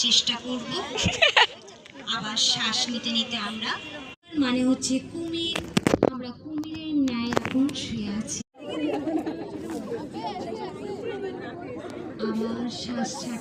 চেষ্টা করব। আবার শ্বাস নিতে নিতে আমরা মানে হচ্ছে কুমির, আমরা কুমিরের ন্যায় এখন শুয়ে আছি। আবার শ্বাস ছাড়তে